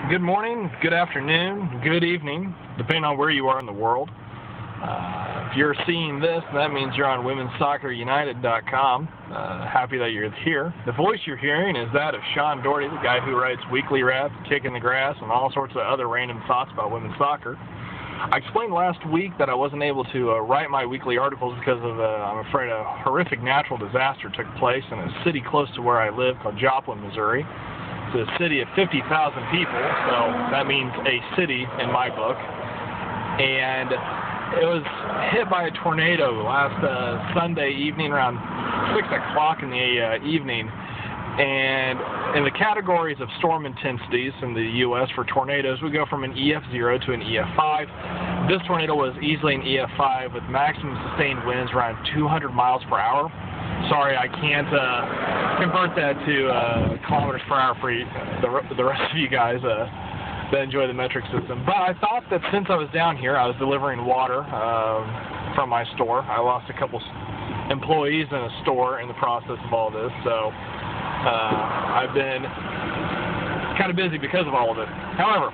Good morning, good afternoon, good evening, depending on where you are in the world. If you're seeing this, that means you're on WomenSoccerUnited.com. Happy that you're here. The voice you're hearing is that of Sean Doherty, the guy who writes Weekly Rap, Kicking the Grass, and all sorts of other random thoughts about women's soccer. I explained last week that I wasn't able to write my weekly articles because of, I'm afraid, a horrific natural disaster took place in a city close to where I live called Joplin, Missouri. It's a city of 50,000 people, so that means a city in my book. And it was hit by a tornado last Sunday evening around 6 o'clock in the evening. And in the categories of storm intensities in the U.S. for tornadoes, we go from an EF0 to an EF5. This tornado was easily an EF5 with maximum sustained winds around 200 miles per hour. Sorry, I can't convert that to kilometers per hour for the rest of you guys that enjoy the metric system. But I thought that since I was down here, I was delivering water from my store. I lost a couple employees in a store in the process of all this, so I've been kind of busy because of all of it. However,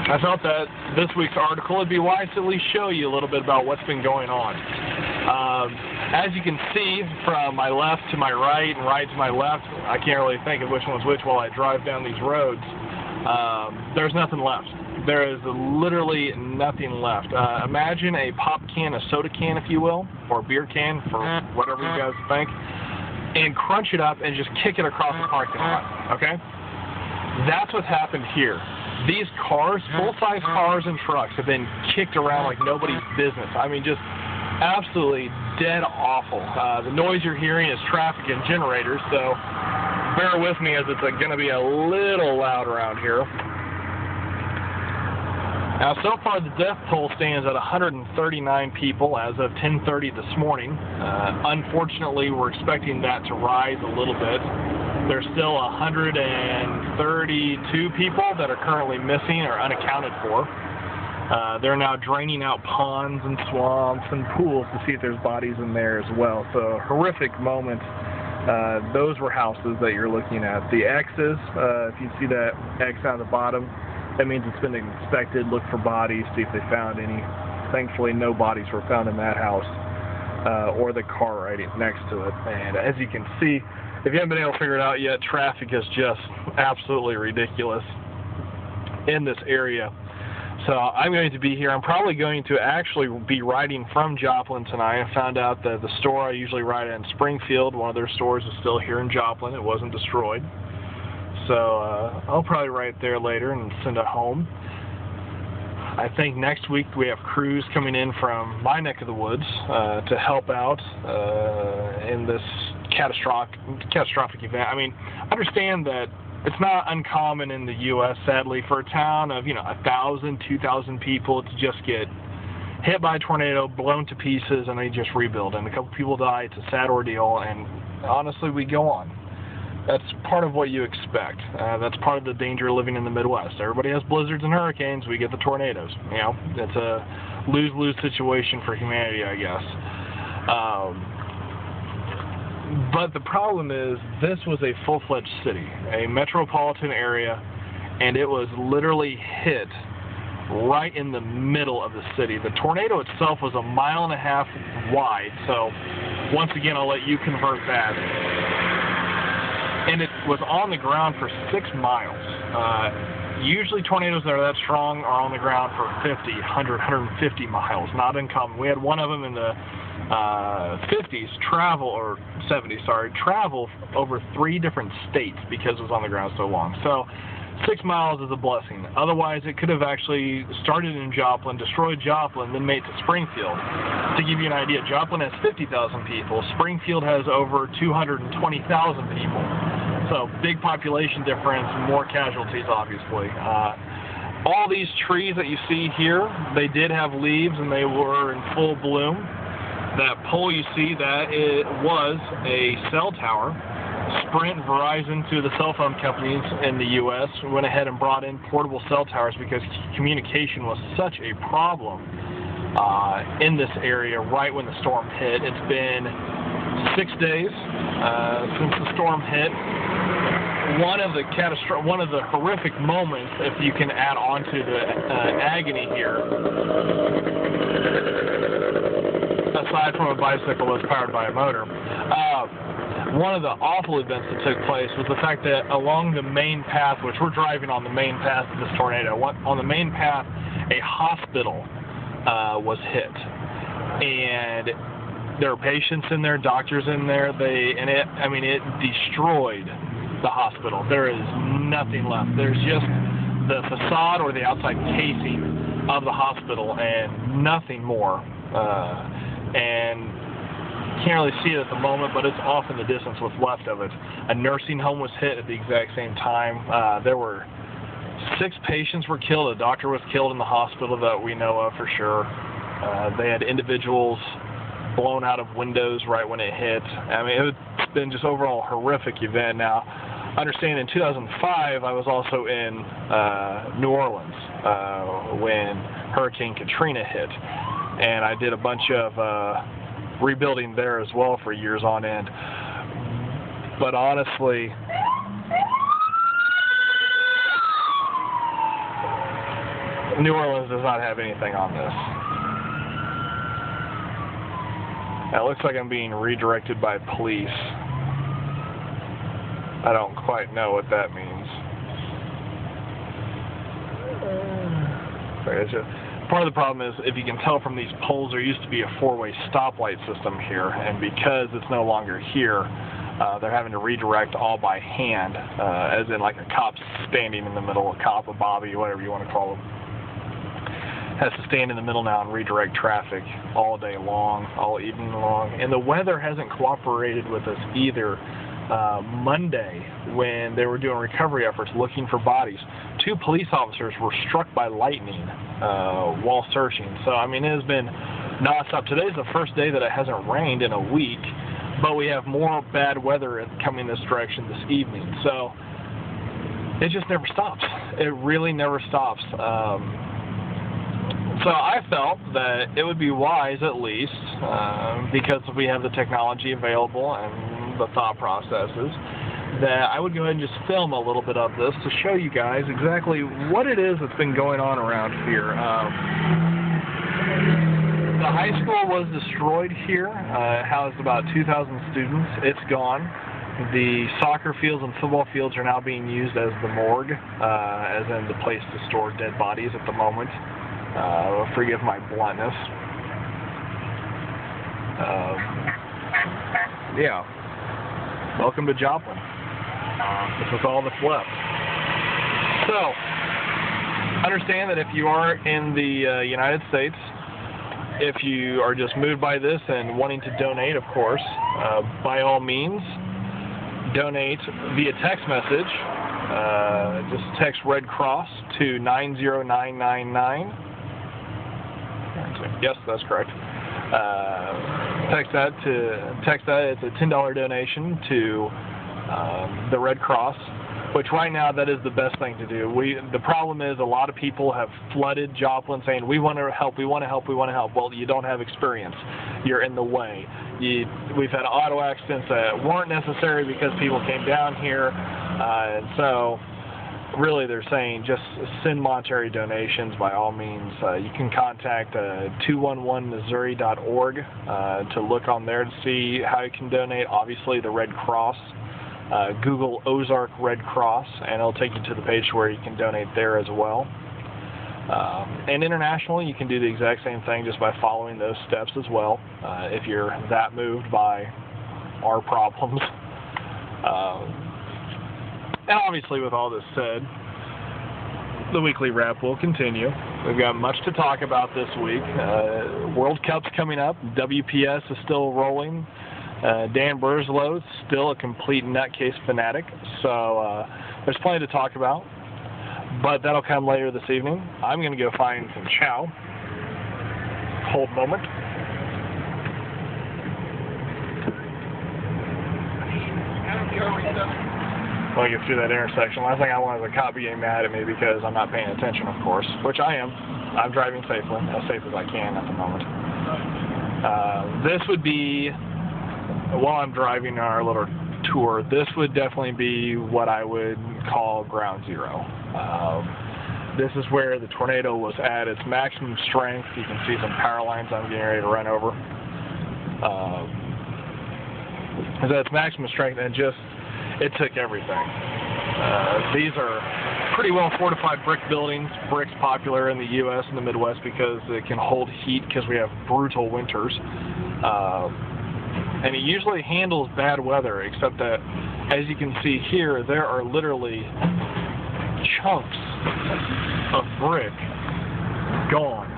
I felt that this week's article would be wise to at least show you a little bit about what's been going on. As you can see from my left to my right and right to my left, I can't really think of which one's which while I drive down these roads. There's nothing left. There is literally nothing left. Imagine a pop can, a soda can, if you will, or a beer can, for whatever you guys think, and crunch it up and just kick it across the parking lot, okay? That's what's happened here. These cars, full-size cars and trucks, have been kicked around like nobody's business. I mean, just absolutely dead awful. The noise you're hearing is traffic and generators, so bear with me as it's going to be a little loud around here. Now, so far the death toll stands at 139 people as of 10:30 this morning. Unfortunately, we're expecting that to rise a little bit. There's still 132 people that are currently missing or unaccounted for. They're now draining out ponds and swamps and pools to see if there's bodies in there as well. So, horrific moment. Those were houses that you're looking at. The X's, if you see that X on the bottom, that means it's been inspected, look for bodies, see if they found any. Thankfully, no bodies were found in that house or the car right next to it. And as you can see, if you haven't been able to figure it out yet, traffic is just absolutely ridiculous in this area. So I'm going to be here. I'm probably going to actually be riding from Joplin tonight. I found out that the store I usually ride at in Springfield, one of their stores, is still here in Joplin. It wasn't destroyed. So I'll probably ride there later and send it home. I think next week we have crews coming in from my neck of the woods to help out in this catastrophic event. I mean, understand that it's not uncommon in the U.S., sadly, for a town of, 1,000, 2,000 people to just get hit by a tornado, blown to pieces, and they just rebuild. And a couple people die. It's a sad ordeal, and honestly, we go on. That's part of what you expect. That's part of the danger of living in the Midwest. Everybody has blizzards and hurricanes. We get the tornadoes. It's a lose-lose situation for humanity, I guess. But the problem is, this was a full-fledged city, a metropolitan area, and it was literally hit right in the middle of the city. The tornado itself was 1.5 miles wide, so once again, I'll let you convert that. And it was on the ground for 6 miles. Usually tornadoes that are that strong are on the ground for 50, 100, 150 miles. Not uncommon. We had one of them in the 50s travel over 3 different states because it was on the ground so long. So 6 miles is a blessing. Otherwise, it could have actually started in Joplin, destroyed Joplin, then made it to Springfield. To give you an idea, Joplin has 50,000 people. Springfield has over 220,000 people. So big population difference, more casualties, obviously. All these trees that you see here, they did have leaves and they were in full bloom. That pole you see, that it was a cell tower. Sprint, Verizon, two of the cell phone companies in the U.S. went ahead and brought in portable cell towers because communication was such a problem in this area right when the storm hit. It's been 6 days since the storm hit. one of the horrific moments, if you can add on to the agony here, aside from a bicycle that's powered by a motor, one of the awful events that took place was the fact that along the main path, which we're driving on the main path of this tornado, on the main path, a hospital was hit. And there were patients in there, doctors in there, it destroyed the hospital. There is nothing left. There's just the facade or the outside casing of the hospital and nothing more. And can't really see it at the moment, but it's off in the distance what's left of it. A nursing home was hit at the exact same time. There were 6 patients were killed. A doctor was killed in the hospital that we know of for sure. They had individuals blown out of windows right when it hit. I mean, it's been just overall a horrific event. Now, understand in 2005, I was also in New Orleans when Hurricane Katrina hit, and I did a bunch of rebuilding there as well for years on end. But honestly, New Orleans does not have anything on this. It looks like I'm being redirected by police. I don't quite know what that means. Part of the problem is, if you can tell from these poles, there used to be a 4-way stoplight system here, and because it's no longer here, they're having to redirect all by hand, as in like a cop standing in the middle, a cop, a bobby, whatever you want to call them, has to stand in the middle now and redirect traffic all day long, all evening long. And the weather hasn't cooperated with us either. Monday, when they were doing recovery efforts looking for bodies, 2 police officers were struck by lightning while searching. So, I mean, it has been nonstop. Today's the first day that it hasn't rained in a week, but we have more bad weather coming this direction this evening. So, it just never stops. It really never stops. So I felt that it would be wise, at least, because we have the technology available and the thought processes, that I would go ahead and just film a little bit of this to show you guys exactly what it is that's been going on around here. The high school was destroyed here. It housed about 2,000 students. It's gone. The soccer fields and football fields are now being used as the morgue, as in the place to store dead bodies at the moment. Forgive my bluntness. Yeah. Welcome to Joplin. This is all that's left. So, understand that if you are in the United States, if you are just moved by this and wanting to donate, of course, by all means, donate via text message. Just text Red Cross to 90999. Yes, that's correct. Text that. It's a $10 donation to the Red Cross, which right now that is the best thing to do. The problem is a lot of people have flooded Joplin saying, we want to help, we want to help, we want to help. Well, you don't have experience. You're in the way. We've had auto accidents that weren't necessary because people came down here, and so really they're saying just send monetary donations by all means. You can contact 211missouri.org to look on there to see how you can donate. Obviously the Red Cross. Google Ozark Red Cross and it'll take you to the page where you can donate there as well. And internationally, you can do the exact same thing just by following those steps as well, if you're that moved by our problems. And obviously, with all this said, the weekly wrap will continue. We've got much to talk about this week. World Cup's coming up. WPS is still rolling. Dan Burslow's still a complete nutcase fanatic. So there's plenty to talk about. But that'll come later this evening. I'm going to go find some chow. Hold a moment. When I get through that intersection, last thing I want is a cop getting mad at me because I'm not paying attention, of course, which I am. I'm driving safely, as safe as I can at the moment. This would be, while I'm driving our little tour, this would definitely be what I would call ground zero. This is where the tornado was at its maximum strength. You can see some power lines I'm getting ready to run over. It's at its maximum strength, and it took everything. These are pretty well fortified brick buildings. Brick's popular in the U.S. and the Midwest because it can hold heat because we have brutal winters. And it usually handles bad weather, except that, as you can see here, there are literally chunks of brick gone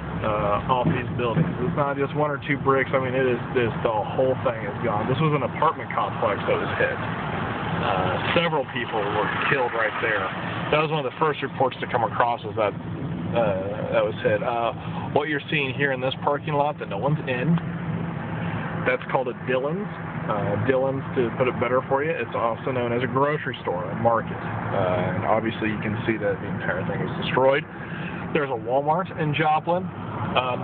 off these buildings. It's not just one or two bricks. I mean, it is this. The whole thing is gone. This was an apartment complex that was hit. Several people were killed right there. That was one of the first reports to come across, was that was hit. What you're seeing here in this parking lot that no one's in, that's called a Dillon's. Dillon's, to put it better for you, it's also known as a grocery store, a market. And obviously you can see that the entire thing was destroyed. There's a Walmart in Joplin.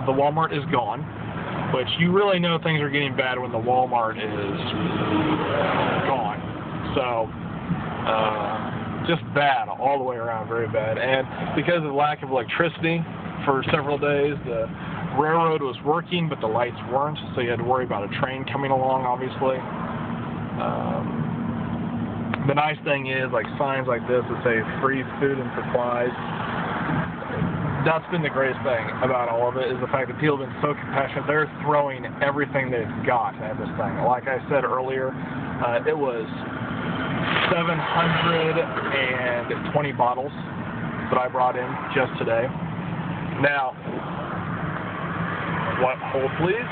The Walmart is gone, which you really know things are getting bad when the Walmart is gone. So, just bad all the way around, very bad. And because of the lack of electricity for several days, the railroad was working, but the lights weren't, so you had to worry about a train coming along, obviously. The nice thing is, like signs like this that say free food and supplies, that's been the greatest thing about all of it, is the fact that people have been so compassionate. They're throwing everything they've got at this thing. Like I said earlier, it was 720 bottles that I brought in just today. Now, hold please.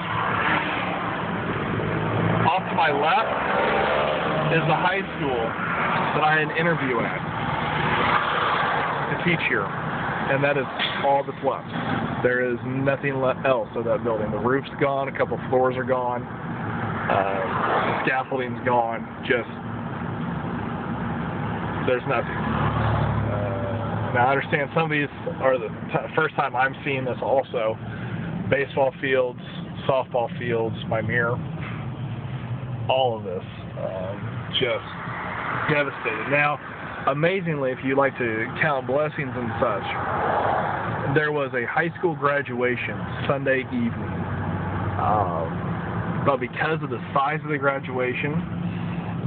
Off to my left is the high school that I had an interview at to teach here. And that is all that's left. There is nothing else of that building. The roof's gone, a couple floors are gone, the scaffolding's gone, there's nothing. Now I understand some of these are the first time I'm seeing this also. Baseball fields, softball fields, my mirror, all of this, just devastated. Now, amazingly, if you like to count blessings and such, there was a high school graduation Sunday evening. But because of the size of the graduation,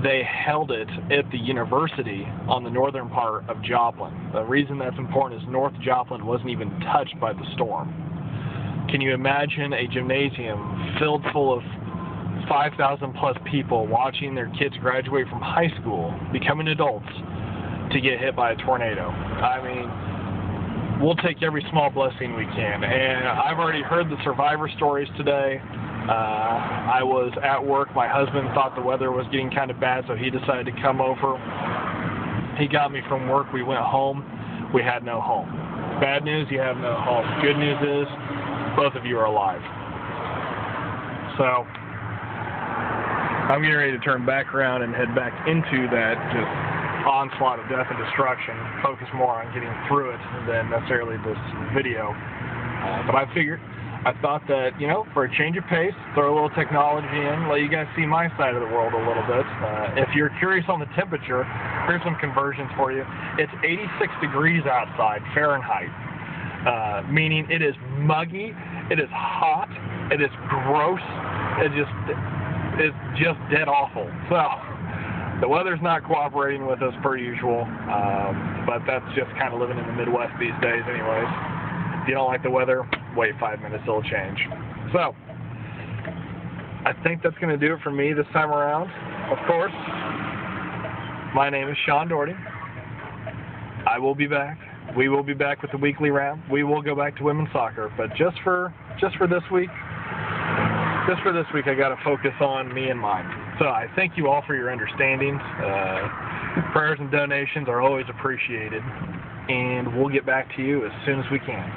they held it at the university on the northern part of Joplin. The reason that's important is North Joplin wasn't even touched by the storm. Can you imagine a gymnasium filled full of 5,000 plus people watching their kids graduate from high school, becoming adults, to get hit by a tornado? I mean, we'll take every small blessing we can. And I've already heard the survivor stories today. I was at work. My husband thought the weather was getting kind of bad, so he decided to come over. He got me from work. We went home. We had no home. Bad news, you have no home. Good news is, both of you are alive. So, I'm getting ready to turn back around and head back into that just onslaught of death and destruction, focus more on getting through it than necessarily this video. But I thought that, you know, for a change of pace, throw a little technology in, let you guys see my side of the world a little bit. If you're curious on the temperature, here's some conversions for you. It's 86 degrees outside, Fahrenheit, meaning it is muggy, it is hot, it is gross, it's just dead awful. So, the weather's not cooperating with us per usual, but that's just kind of living in the Midwest these days anyways. If you don't like the weather, wait 5 minutes, it'll change. So, I think that's going to do it for me this time around. Of course, my name is Sean Doherty. I will be back. We will be back with the weekly wrap. We will go back to women's soccer, but just for this week, I got to focus on me and mine. So I thank you all for your understanding. Prayers and donations are always appreciated, and we'll get back to you as soon as we can.